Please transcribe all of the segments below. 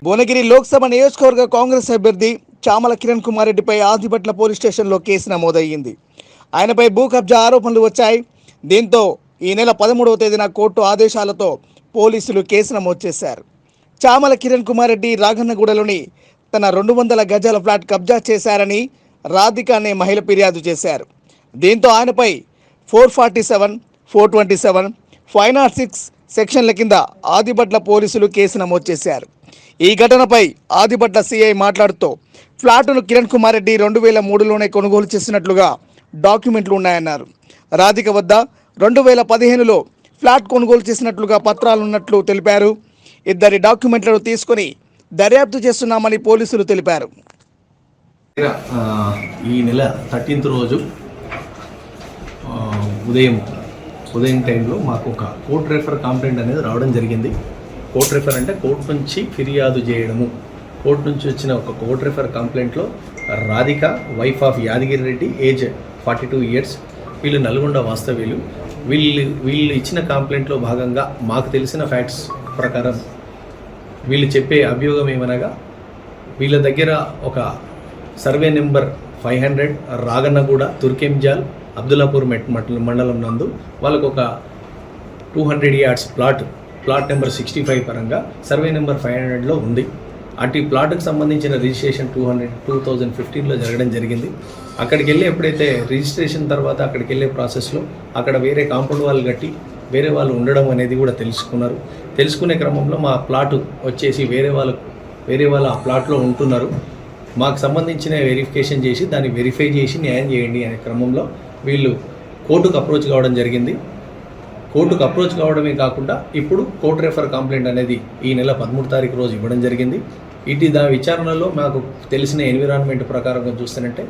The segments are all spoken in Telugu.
భువనగిరి లోక్సభ నియోజకవర్గ కాంగ్రెస్ అభ్యర్థి చామల కిరణ్ కుమార్ రెడ్డిపై ఆదిబట్ల పోలీస్ స్టేషన్లో కేసు నమోదయ్యింది. ఆయనపై భూ కబ్జా ఆరోపణలు వచ్చాయి. దీంతో ఈ నెల 13వ తేదీన కోర్టు ఆదేశాలతో పోలీసులు కేసు నమోదు చేశారు. చామల కిరణ్ కుమార్ రెడ్డి రాఘన్నగూడలోని తన 200 గజాల ఫ్లాట్ కబ్జా చేశారని రాధిక అనే మహిళ ఫిర్యాదు చేశారు. దీంతో ఆయనపై 447, 427, 506 సెక్షన్ల కింద ఆదిబట్ల పోలీసులు కేసు నమోదు చేశారు. ఈ ఘటనపై ఆదిబట్ల సిఐ మాట్లాడుతూ ఫ్లాటును కిరణ్ కుమార్ రెడ్డి 2003లోనే కొనుగోలు చేసినట్లుగా డాక్యుమెంట్లు ఉన్నాయన్నారు. రాధిక వద్ద 2015లో ఫ్లాట్ కొనుగోలు చేసినట్లుగా పత్రాలున్నట్లు తెలిపారు. ఇద్దరి డాక్యుమెంట్లను తీసుకుని దర్యాప్తు చేస్తున్నామని పోలీసులు తెలిపారు. ఈ నెల 13th రోజు ఉదయం టైంలో మాకు ఒక కోర్ట్ రెఫర్ కంప్లైంట్ అనేది రావడం జరిగింది. కోర్ట్ రెఫర్ అంటే కోర్టు నుంచి ఫిర్యాదు చేయడము. కోర్టు నుంచి వచ్చిన ఒక కోర్ట్ రెఫర్ కంప్లైంట్లో Radhika, wife of Yadagiri Reddy, age 42 years, వీళ్ళు నల్గొండ వాస్తవ్యులు. వీళ్ళు ఇచ్చిన కంప్లైంట్లో భాగంగా మాకు తెలిసిన ఫ్యాక్ట్స్ ప్రకారం వీళ్ళు చెప్పే అభియోగం ఏమనగా, వీళ్ళ దగ్గర ఒక సర్వే నెంబర్ 500 రాగన్నగూడ, తుర్కెంజాల్, అబ్దుల్లాపూర్ మండలం నందు వాళ్ళకు ఒక 200 yards ప్లాట్ నెంబర్ 65 పరంగా సర్వే నెంబర్ 500లో ఉంది. అటు ప్లాట్కి సంబంధించిన రిజిస్ట్రేషన్ 2015లో జరగడం జరిగింది. అక్కడికి వెళ్ళి ఎప్పుడైతే రిజిస్ట్రేషన్ తర్వాత అక్కడికి వెళ్ళే ప్రాసెస్లో అక్కడ వేరే కాంపౌండ్ వాళ్ళు కట్టి వేరే వాళ్ళు ఉండడం అనేది కూడా తెలుసుకున్నారు. తెలుసుకునే క్రమంలో మా ప్లాటు వచ్చేసి వేరే వాళ్ళు ఆ ప్లాట్లో ఉంటున్నారు. మాకు సంబంధించిన వెరిఫికేషన్ చేసి దాన్ని వెరిఫై చేసి న్యాయం చేయండి అనే క్రమంలో వీళ్ళు కోర్టుకు అప్రోచ్ కావడం జరిగింది. కోర్టుకు అప్రోచ్ కావడమే కాకుండా ఇప్పుడు కోర్టు రెఫర్ కంప్లైంట్ అనేది ఈ నెల 13వ తారీఖు రోజు ఇవ్వడం జరిగింది. దాని విచారణలో మాకు తెలిసిన ఎన్విరాన్మెంట్ ప్రకారంగా చూస్తానంటే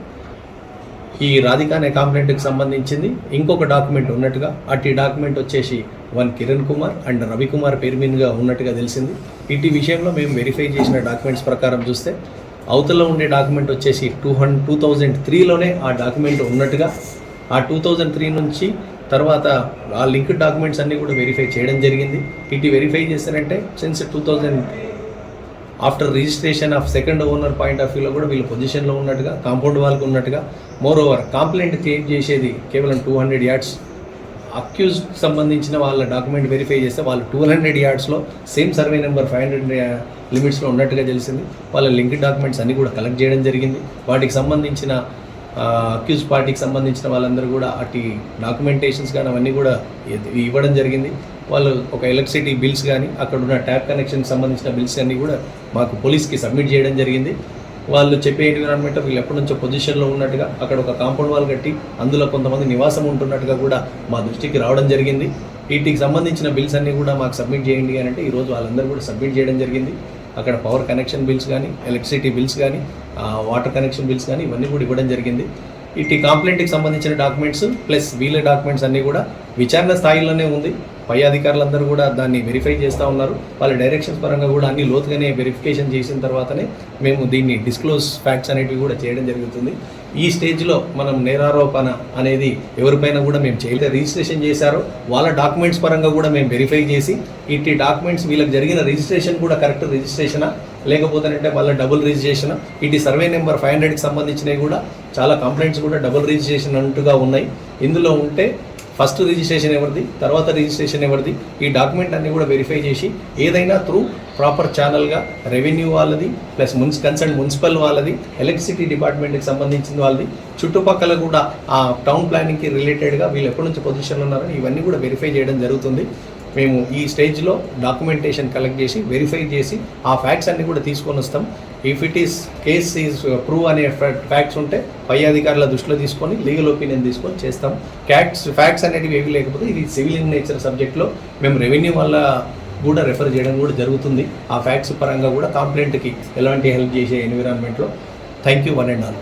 ఈ రాధిక అనే కంప్లైంట్కి సంబంధించింది ఇంకొక డాక్యుమెంట్ ఉన్నట్టుగా, అట్టి డాక్యుమెంట్ వచ్చేసి 1 కిరణ్ కుమార్ అండ్ రవికుమార్ పేరు మీదుగా ఉన్నట్టుగా తెలిసింది. ఇటు విషయంలో మేము వెరిఫై చేసిన డాక్యుమెంట్స్ ప్రకారం చూస్తే అవతల ఉండే డాక్యుమెంట్ వచ్చేసి 2003లోనే ఆ డాక్యుమెంట్ ఉన్నట్టుగా, ఆ 2003 నుంచి తర్వాత ఆ లింక్డ్ డాక్యుమెంట్స్ అన్నీ కూడా వెరిఫై చేయడం జరిగింది. ఇటు వెరిఫై చేస్తారంటే since 2000 after registration of second owner point of వ్యూలో కూడా వీళ్ళు పొజిషన్లో ఉన్నట్టుగా, కాంపౌండ్ వాళ్ళకు ఉన్నట్టుగా. మోర్ ఓవర్ కంప్లైంట్ క్రియేట్ చేసేది కేవలం 200 yards. అక్యూజ్ సంబంధించిన వాళ్ళ డాక్యుమెంట్ వెరిఫై చేస్తే వాళ్ళు 200 yardsలో సేమ్ సర్వే నెంబర్ 500 లిమిట్స్లో ఉన్నట్టుగా తెలిసింది. వాళ్ళ లింక్డ్ డాక్యుమెంట్స్ అన్నీ కూడా కలెక్ట్ చేయడం జరిగింది. వాటికి సంబంధించిన అక్యూజ్ పార్టీకి సంబంధించిన వాళ్ళందరూ కూడా అటు డాక్యుమెంటేషన్స్ కానీ అవన్నీ కూడా ఇవ్వడం జరిగింది. వాళ్ళు ఒక ఎలక్ట్రిసిటీ బిల్స్ కానీ అక్కడ ఉన్న ట్యాప్ కనెక్షన్కి సంబంధించిన బిల్స్ అన్నీ కూడా మాకు పోలీస్కి సబ్మిట్ చేయడం జరిగింది. వాళ్ళు చెప్పే ఎన్విరాన్మెంట్ వీళ్ళు ఎప్పటి నుంచో పొజిషన్లో ఉన్నట్టుగా, అక్కడ ఒక కాంపౌండ్ వాల్ కట్టి అందులో కొంతమంది నివాసం ఉంటున్నట్టుగా కూడా మా దృష్టికి రావడం జరిగింది. వీటికి సంబంధించిన బిల్స్ అన్నీ కూడా మాకు సబ్మిట్ చేయండి అని అంటే ఈరోజు వాళ్ళందరూ కూడా సబ్మిట్ చేయడం జరిగింది. అక్కడ పవర్ కనెక్షన్ బిల్స్ కానీ, ఎలక్ట్రిసిటీ బిల్స్ కానీ, వాటర్ కనెక్షన్ బిల్స్ కానీ ఇవన్నీ కూడా ఇవ్వడం జరిగింది. ఇటు కంప్లైంట్కి సంబంధించిన డాక్యుమెంట్స్ ప్లస్ వీళ్ళ డాక్యుమెంట్స్ అన్నీ కూడా విచారణ స్థాయిలోనే ఉంది. పై అధికారులందరూ కూడా దాన్ని వెరిఫై చేస్తూ ఉన్నారు. వాళ్ళ డైరెక్షన్స్ పరంగా కూడా అన్ని లోతుగానే వెరిఫికేషన్ చేసిన తర్వాతనే మేము దీన్ని డిస్క్లోజ్ ఫ్యాక్ట్స్ అనేవి కూడా చేయడం జరుగుతుంది. ఈ స్టేజ్లో మనం నేరారోపణ అనేది ఎవరిపైన కూడా మేము చేయలేదు. రిజిస్ట్రేషన్ చేశారో వాళ్ళ డాక్యుమెంట్స్ పరంగా కూడా మేము వెరిఫై చేసి ఇట్టి డాక్యుమెంట్స్ వీళ్ళకి జరిగిన రిజిస్ట్రేషన్ కూడా కరెక్ట్ రిజిస్ట్రేషనా లేకపోతేనంటే వాళ్ళ డబుల్ రిజిస్ట్రేషన్, ఇటు సర్వే నెంబర్ 500కి సంబంధించినవి కూడా చాలా కంప్లైంట్స్ కూడా డబుల్ రిజిస్ట్రేషన్ అంటుగా ఉన్నాయి. ఇందులో ఉంటే ఫస్ట్ రిజిస్ట్రేషన్ ఎవరిది, తర్వాత రిజిస్ట్రేషన్ ఎవరిది, ఈ డాక్యుమెంట్ అన్నీ కూడా వెరిఫై చేసి ఏదైనా త్రూ ప్రాపర్ ఛానల్గా రెవెన్యూ వాళ్ళది ప్లస్ కన్సర్న్ మున్సిపల్ వాళ్ళది, ఎలక్ట్రిసిటీ డిపార్ట్మెంట్కి సంబంధించిన వాళ్ళది, చుట్టుపక్కల కూడా ఆ టౌన్ ప్లానింగ్కి రిలేటెడ్గా వీళ్ళు ఎప్పటి నుంచి పొజిషన్లో ఉన్నారని ఇవన్నీ కూడా వెరిఫై చేయడం జరుగుతుంది. మేము ఈ స్టేజ్లో డాక్యుమెంటేషన్ కలెక్ట్ చేసి వెరిఫై చేసి ఆ ఫ్యాక్ట్స్ అన్నీ కూడా తీసుకొని వస్తాం. If it is case is prove అనే ఫ్యాక్ట్స్ ఉంటే పై అధికారుల దృష్టిలో తీసుకొని లీగల్ ఒపీనియన్ తీసుకొని చేస్తాం. ఫ్యాక్ట్స్ అనేటివి ఏవి లేకపోతే ఇది సివిల్ ఇన్ నేచర్ సబ్జెక్ట్లో మేము రెవెన్యూ వల్ల కూడా రెఫర్ చేయడం కూడా జరుగుతుంది. ఆ ఫ్యాక్ట్స్ పరంగా కూడా కంప్లైంట్కి ఎలాంటి హెల్ప్ చేసే ఎన్విరాన్మెంట్లో. Thank you one and all.